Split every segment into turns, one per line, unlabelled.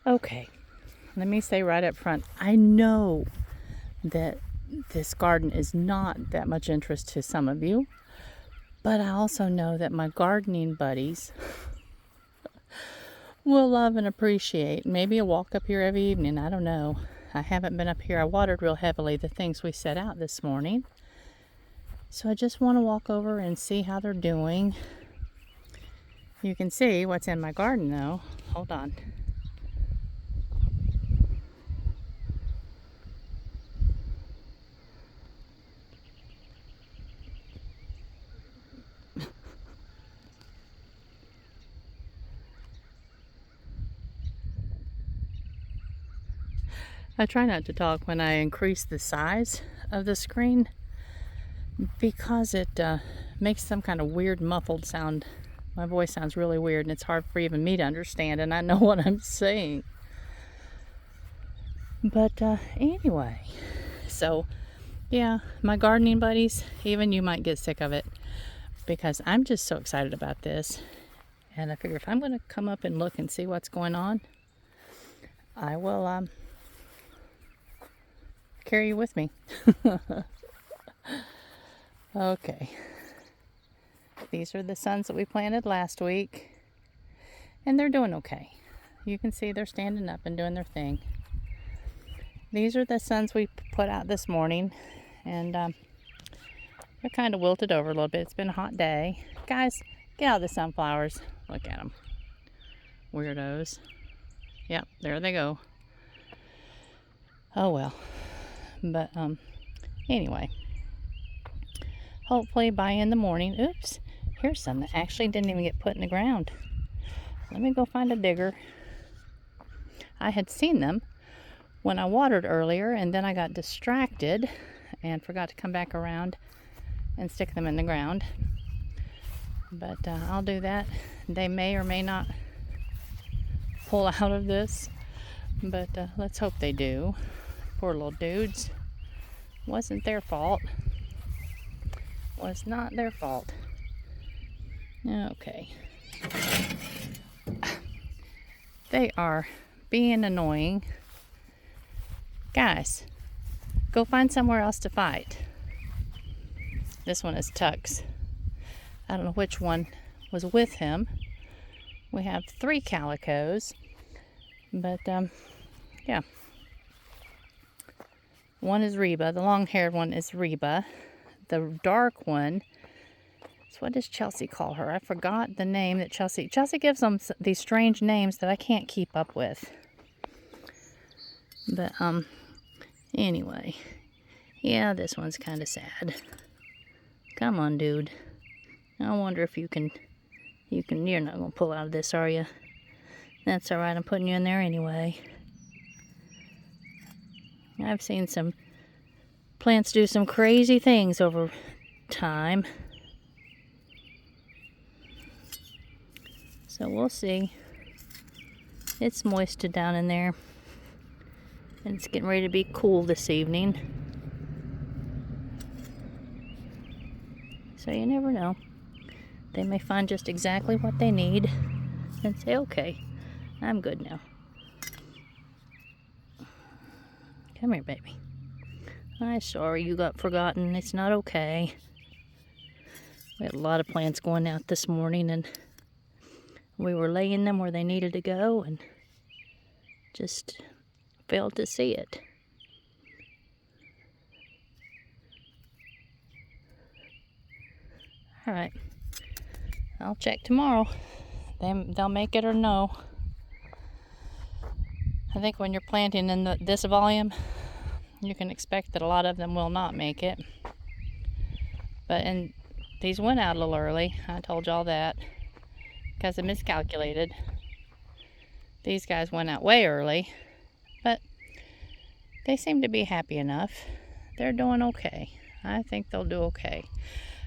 Okay, let me say right up front, I know that this garden is not that much interest to some of you, but I also know that my gardening buddies will love and appreciate maybe a walk up here every evening. I don't know. I haven't been up here. I watered real heavily the things we set out this morning. So I just want to walk over and see how they're doing. You can see what's in my garden though. Hold on. I try not to talk when I increase the size of the screen because it makes some kind of weird muffled sound. My voice sounds really weird and it's hard for even me to understand, and I know what I'm saying. But anyway, so yeah, my gardening buddies, even you might get sick of it because I'm just so excited about this. And I figure if I'm going to come up and look and see what's going on, I will carry you with me. Okay. These are the suns that we planted last week, and they're doing okay. You can see they're standing up and doing their thing. These are the suns we put out this morning, and they're kind of wilted over a little bit. It's been a hot day. Guys, get out of the sunflowers. Look at them. Weirdos. Yep, there they go. Oh well. But anyway, hopefully by in the morning, oops, here's some that actually didn't even get put in the ground. Let me go find a digger. I had seen them when I watered earlier, and then I got distracted and forgot to come back around and stick them in the ground. But I'll do that. They may or may not pull out of this, but let's hope they do. Poor little dudes. Wasn't their fault. Was not their fault. Okay. They are being annoying. Guys, go find somewhere else to fight. This one is Tux. I don't know which one was with him. We have 3 calicos, but yeah. One is Reba. The long-haired one is Reba. The dark one, so what does Chelsea call her? I forgot the name that Chelsea gives them these strange names that I can't keep up with. But anyway, yeah, this one's kind of sad. Come on, dude. I wonder if you can, you're not going to pull out of this, are you? That's all right, I'm putting you in there anyway. I've seen some plants do some crazy things over time. So we'll see. It's moist down in there. And it's getting ready to be cool this evening. So you never know. They may find just exactly what they need and say, okay, I'm good now. Come here, baby. I'm sorry you got forgotten. It's not okay. We had a lot of plants going out this morning, and we were laying them where they needed to go and just failed to see it. All right. I'll check tomorrow. They'll make it or no. I think when you're planting in this volume, you can expect that a lot of them will not make it. But these went out a little early. I told y'all that because I miscalculated. These guys went out way early, but they seem to be happy enough. They're doing okay. I think they'll do okay.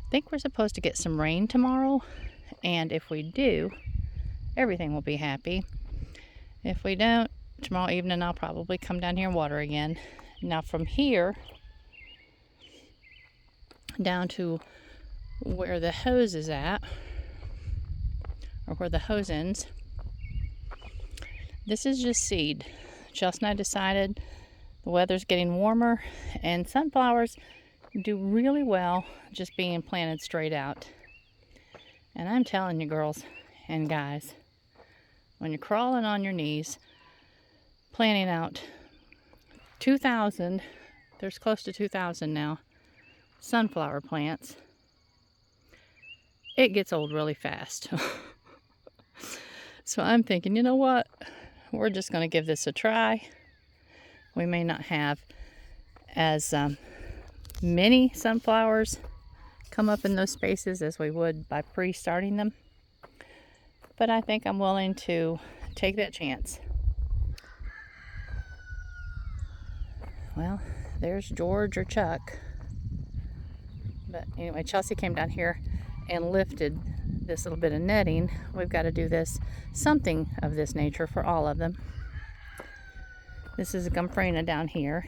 I think we're supposed to get some rain tomorrow, and if we do, everything will be happy. If we don't, tomorrow evening I'll probably come down here and water again. Now from here down to where the hose is at, or where the hose ends, This is just seed. Chelsea and I decided the weather's getting warmer, and sunflowers do really well just being planted straight out. And I'm telling you, girls and guys, when you're crawling on your knees, planting out 2,000, there's close to 2,000 now, sunflower plants, it gets old really fast. So I'm thinking, you know what? We're just going to give this a try. We may not have as many sunflowers come up in those spaces as we would by pre-starting them, but I think I'm willing to take that chance. Well, there's George or Chuck. But anyway, Chelsea came down here and lifted this little bit of netting. We've got to do this, something of this nature for all of them. This is a Gomphrena down here,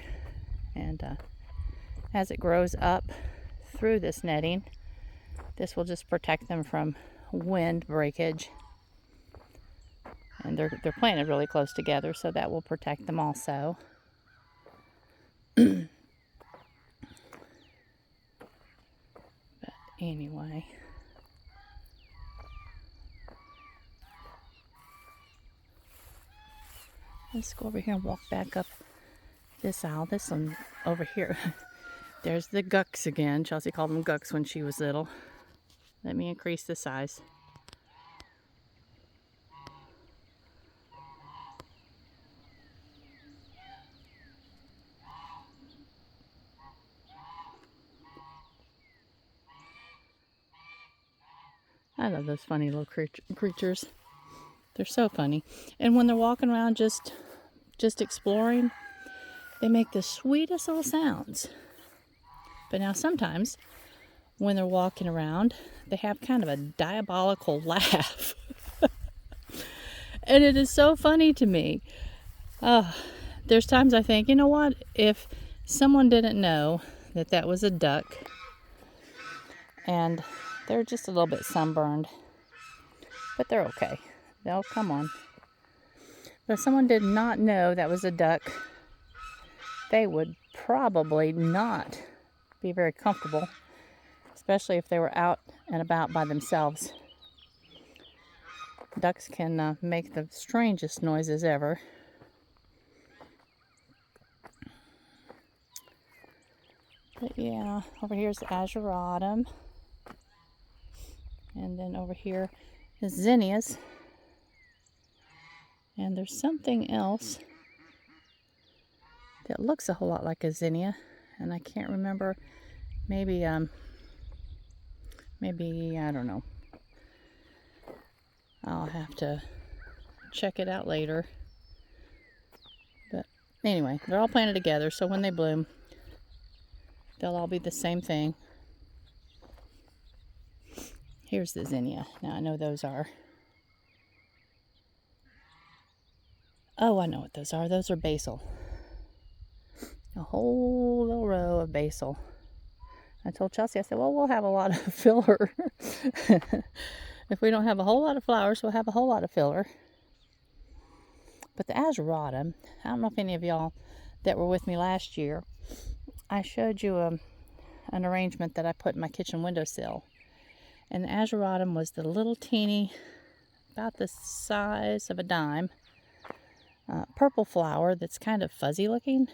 and as it grows up through this netting, this will just protect them from wind breakage. And they're planted really close together, so that will protect them also. But anyway, let's go over here and walk back up this aisle. This one over here, there's the gucks again. Chelsea called them gucks when she was little. Let me increase the size. I love those funny little creatures. They're so funny. And when they're walking around just exploring, they make the sweetest little sounds. But now sometimes when they're walking around, they have kind of a diabolical laugh. And it is so funny to me. There's times I think, you know what? If someone didn't know that that was a duck, and they're just a little bit sunburned, but they're okay. They'll come on. But if someone did not know that was a duck, they would probably not be very comfortable, especially if they were out and about by themselves. Ducks can make the strangest noises ever. But yeah, over here's the azuratum. And then over here is zinnias. And there's something else that looks a whole lot like a zinnia, and I can't remember. Maybe I don't know. I'll have to check it out later. But anyway, they're all planted together, so when they bloom, they'll all be the same thing. Here's the zinnia. Now I know those are. Oh, I know what those are. Those are basil. A whole little row of basil. I told Chelsea, I said, well, we'll have a lot of filler. If we don't have a whole lot of flowers, we'll have a whole lot of filler. But the azuratum, I don't know if any of y'all that were with me last year, I showed you an arrangement that I put in my kitchen windowsill. And the azuratum was the little teeny, about the size of a dime, purple flower that's kind of fuzzy looking.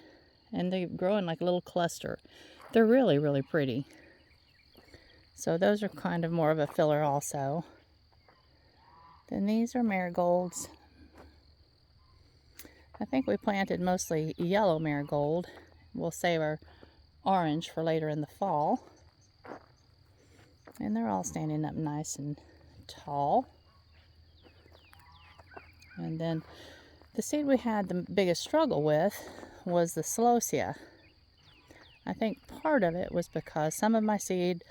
And they grow in like a little cluster. They're really, really pretty. So those are kind of more of a filler also. Then these are marigolds. I think we planted mostly yellow marigold. We'll save our orange for later in the fall. And they're all standing up nice and tall. And then the seed we had the biggest struggle with was the celosia. I think part of it was because some of my seed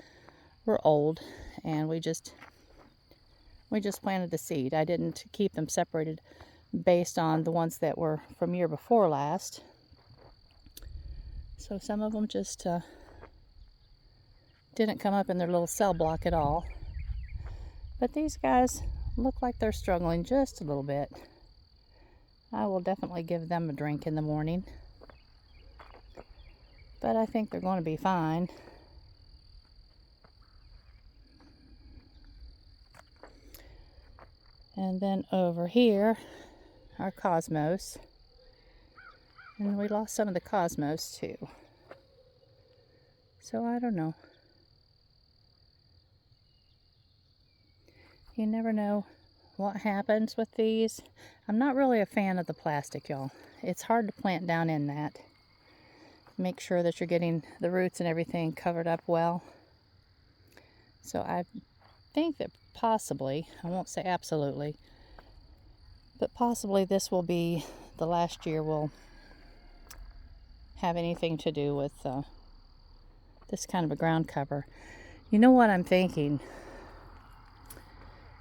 were old, and we just planted the seed. I didn't keep them separated based on the ones that were from year before last. So some of them just didn't come up in their little cell block at all. But these guys look like they're struggling just a little bit. I will definitely give them a drink in the morning. But I think they're going to be fine. And then over here, our cosmos. And we lost some of the cosmos too. So I don't know. You never know what happens with these. I'm not really a fan of the plastic, y'all. It's hard to plant down in that. Make sure that you're getting the roots and everything covered up well. So I think that possibly, I won't say absolutely, but possibly this will be the last year we'll have anything to do with this kind of a ground cover. You know what I'm thinking?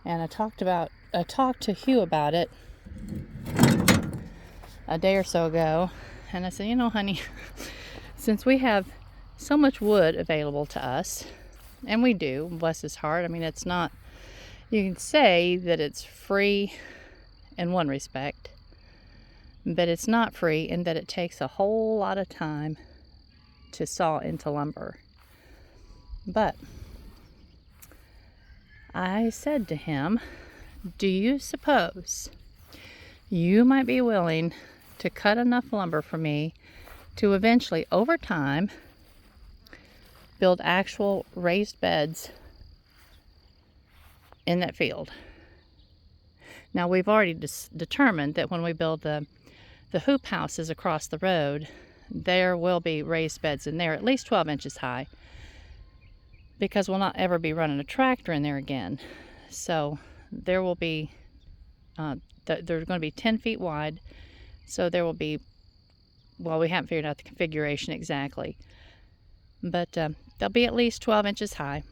And I talked to Hugh about it a day or so ago, and I said, you know, honey, since we have so much wood available to us, and we do, bless his heart. I mean, it's not, you can say that it's free in one respect, but it's not free in that it takes a whole lot of time to saw into lumber. But I said to him, do you suppose you might be willing to cut enough lumber for me to eventually, over time, build actual raised beds in that field? Now, we've already determined that when we build the hoop houses across the road, there will be raised beds in there, at least 12 inches high, because we'll not ever be running a tractor in there again. So there will be, they're going to be 10 feet wide, so there will be, well, we haven't figured out the configuration exactly, but they'll be at least 12 inches high.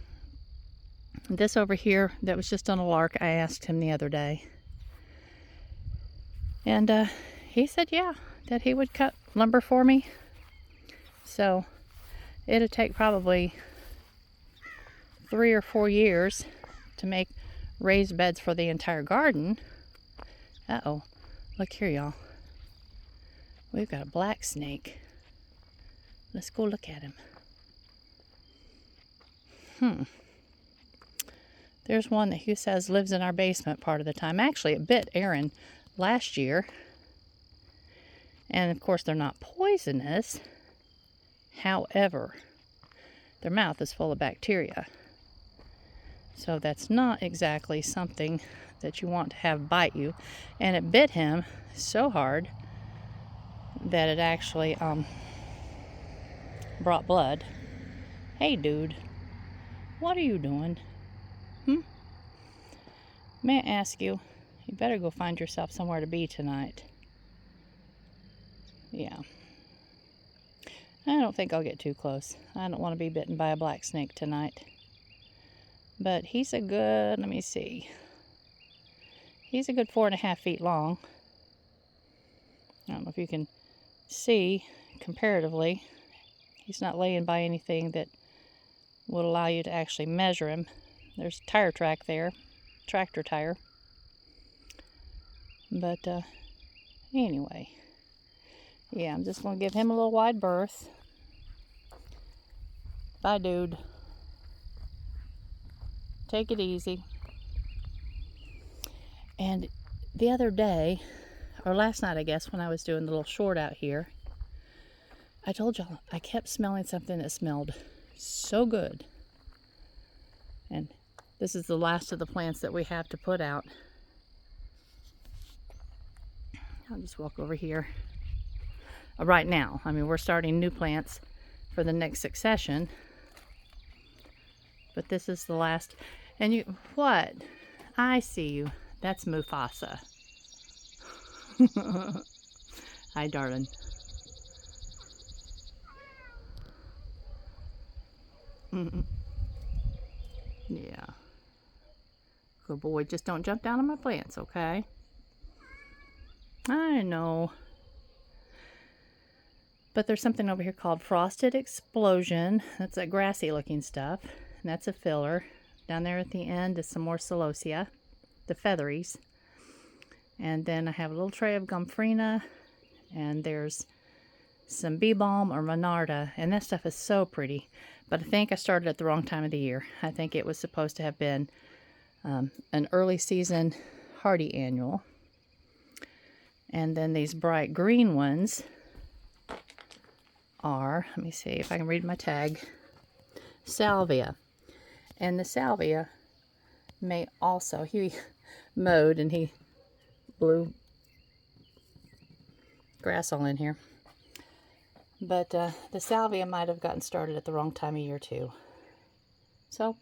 This over here, that was just on a lark, I asked him the other day. And he said, yeah, that he would cut lumber for me. So it'll take probably 3 or 4 years to make raised beds for the entire garden. Uh-oh, look here, y'all. We've got a black snake. Let's go look at him. There's one that Hugh says lives in our basement part of the time. Actually, it bit Aaron last year. And of course, they're not poisonous. However, their mouth is full of bacteria. So that's not exactly something that you want to have bite you. And it bit him so hard that it actually brought blood. Hey, dude, what are you doing? May I ask you? You better go find yourself somewhere to be tonight. Yeah. I don't think I'll get too close. I don't want to be bitten by a black snake tonight. But he's a good, let me see. He's a good 4.5 feet long. I don't know if you can see comparatively. He's not laying by anything that would allow you to actually measure him. There's a tire track there, tractor tire. But anyway, yeah, I'm just going to give him a little wide berth. Bye, dude. Take it easy. And the other day, or last night, I guess, when I was doing the little short out here, I told y'all I kept smelling something that smelled so good. And this is the last of the plants that we have to put out. I'll just walk over here. Right now, I mean, we're starting new plants for the next succession. But this is the last. And you, what? I see you. That's Mufasa. Hi, darling. Yeah. Good boy. Just don't jump down on my plants, okay? I know. But there's something over here called Frosted Explosion. That's that grassy looking stuff. And that's a filler. Down there at the end is some more celosia, the featheries. And then I have a little tray of gomphrena, and there's some bee balm or monarda, and that stuff is so pretty. But I think I started at the wrong time of the year. I think it was supposed to have been an early season hardy annual. And then these bright green ones are, let me see if I can read my tag, salvia. And the salvia may also, he mowed and he blew grass all in here. But the salvia might have gotten started at the wrong time of year too. So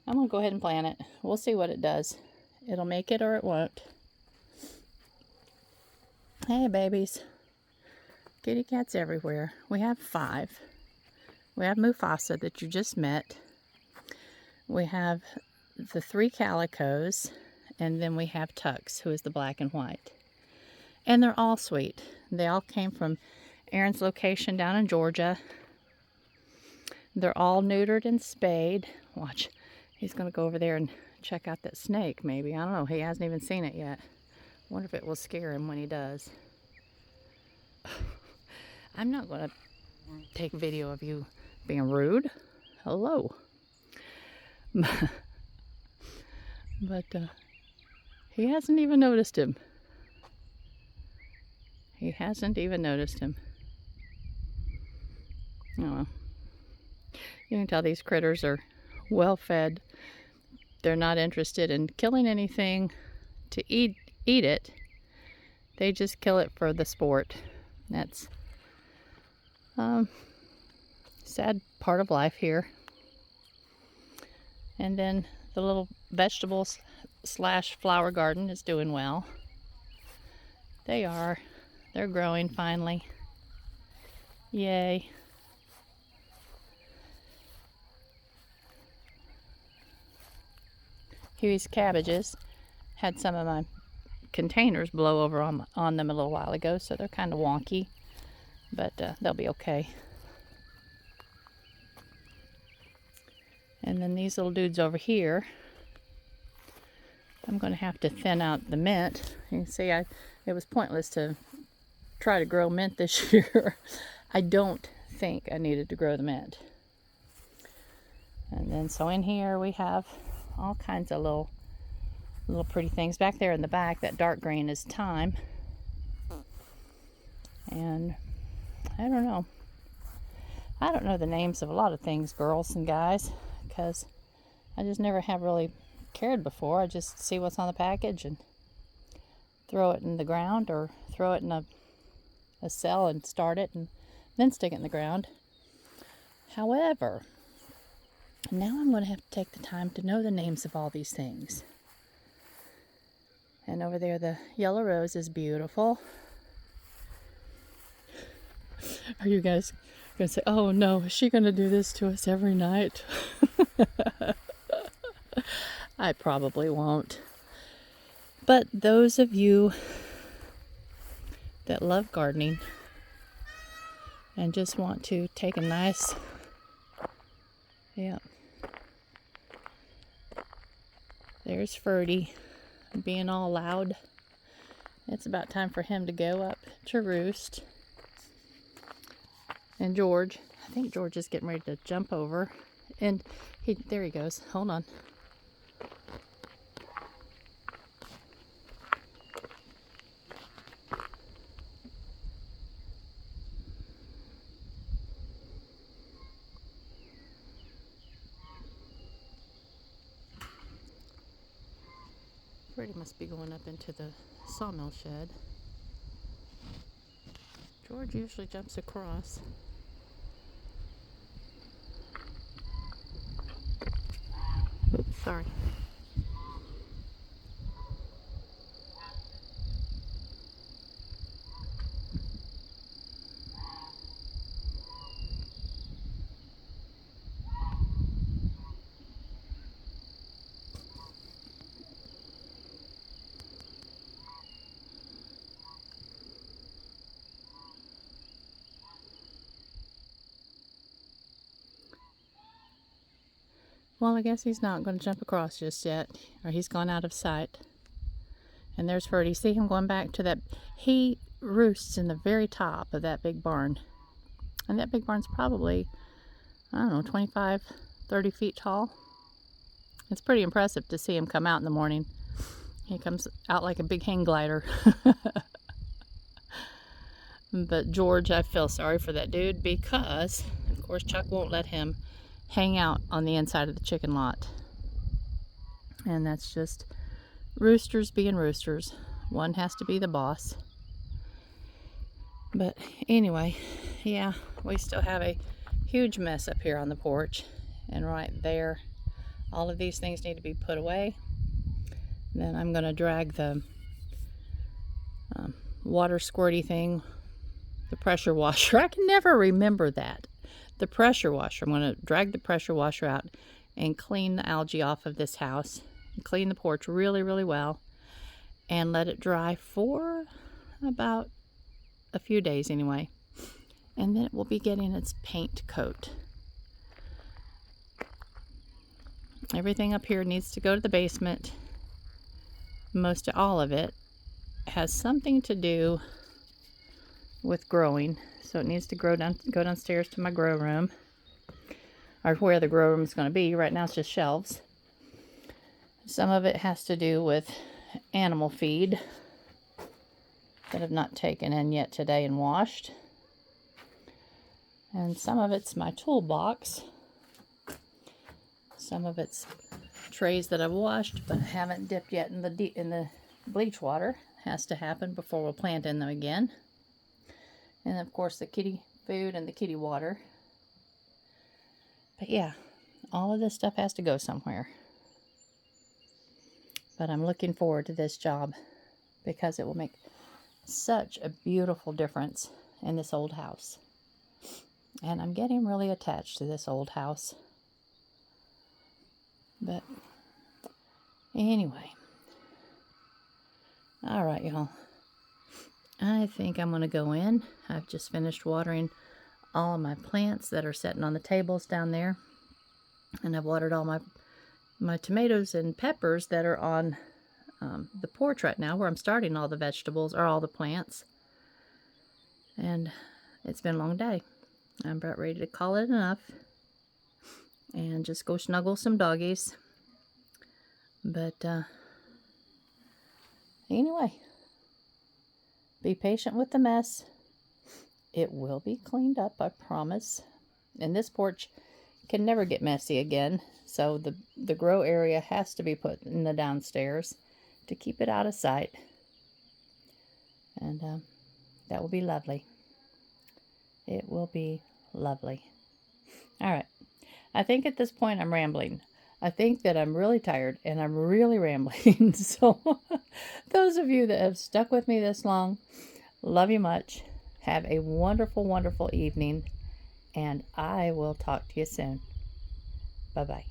I'm going to go ahead and plant it. We'll see what it does. It'll make it or it won't. Hey babies. Kitty cats everywhere. We have 5. We have Mufasa that you just met. We have the 3 calicos. And then we have Tux, who is the black and white. And they're all sweet. They all came from Aaron's location down in Georgia. They're all neutered and spayed. Watch. He's going to go over there and check out that snake, maybe. I don't know. He hasn't even seen it yet. Wonder if it will scare him when he does. I'm not going to take video of you being rude. Hello. But he hasn't even noticed him. He hasn't even noticed him. Oh well. You can tell these critters are well fed. They're not interested in killing anything to eat it. They just kill it for the sport. That's sad part of life here. And then the little vegetables / flower garden is doing well. They're growing finally. Yay. Huey's cabbages had some of my containers blow over on them a little while ago, so they're kind of wonky, but they'll be okay. And then these little dudes over here, I'm going to have to thin out the mint. You can see it was pointless to try to grow mint this year. I don't think I needed to grow the mint. And then so in here we have all kinds of little pretty things. Back there in the back, that dark green is thyme. And I don't know. I don't know the names of a lot of things, girls and guys, because I just never have really cared before. I just see what's on the package and throw it in the ground, or throw it in a cell and start it and then stick it in the ground. However, now I'm going to have to take the time to know the names of all these things. And over there, the yellow rose is beautiful. Are you guys going to say, oh no, is she going to do this to us every night? I probably won't. But those of you that love gardening and just want to take a nice, there's Ferdy being all loud. It's about time for him to go up to roost. And George, I think George is getting ready to jump over. And there he goes. Hold on. Freddie must be going up into the sawmill shed. George usually jumps across. Oops, sorry. Well, I guess he's not going to jump across just yet, or he's gone out of sight. And And there's Ferdy. See him going back to that? He roosts in the very top of that big barn. And that big barn's probably, I don't know, 25, 30 feet tall. It's pretty impressive to see him come out in the morning. He comes out like a big hang glider. But George, I feel sorry for that dude because, of course, Chuck won't let him hang out on the inside of the chicken lot. And that's just roosters being roosters. One has to be the boss. But anyway, yeah, we still have a huge mess up here on the porch. And right there, all of these things need to be put away. Then I'm going to drag the water squirty thing, the pressure washer. I can never remember that. The pressure washer. I'm going to drag the pressure washer out and clean the algae off of this house. And clean the porch really, really well. And let it dry for about a few days anyway. And then it will be getting its paint coat. Everything up here needs to go to the basement. Most of all of it has something to do with growing. So it needs to go downstairs to my grow room. Or where the grow room is going to be. Right now it's just shelves. Some of it has to do with animal feed that I've not taken in yet today and washed. And some of it's my toolbox. Some of it's trays that I've washed but haven't dipped yet in the bleach water. Has to happen before we'll plant in them again. And of course the kitty food and the kitty water. But yeah, all of this stuff has to go somewhere. But I'm looking forward to this job because it will make such a beautiful difference in this old house. And I'm getting really attached to this old house. But anyway. All right, y'all. I think I'm going to go in. I've just finished watering all of my plants that are sitting on the tables down there. And I've watered all my tomatoes and peppers that are on the porch right now, where I'm starting all the vegetables, or all the plants. And it's been a long day. I'm about ready to call it enough and just go snuggle some doggies. But anyway, be patient with the mess. It will be cleaned up, I promise. And this porch can never get messy again, so the grow area has to be put in the downstairs to keep it out of sight. And that will be lovely. It will be lovely. All right. I think at this point I'm rambling. I think that I'm really tired and I'm really rambling. So those of you that have stuck with me this long, love you much. Have a wonderful, wonderful evening. And I will talk to you soon. Bye-bye.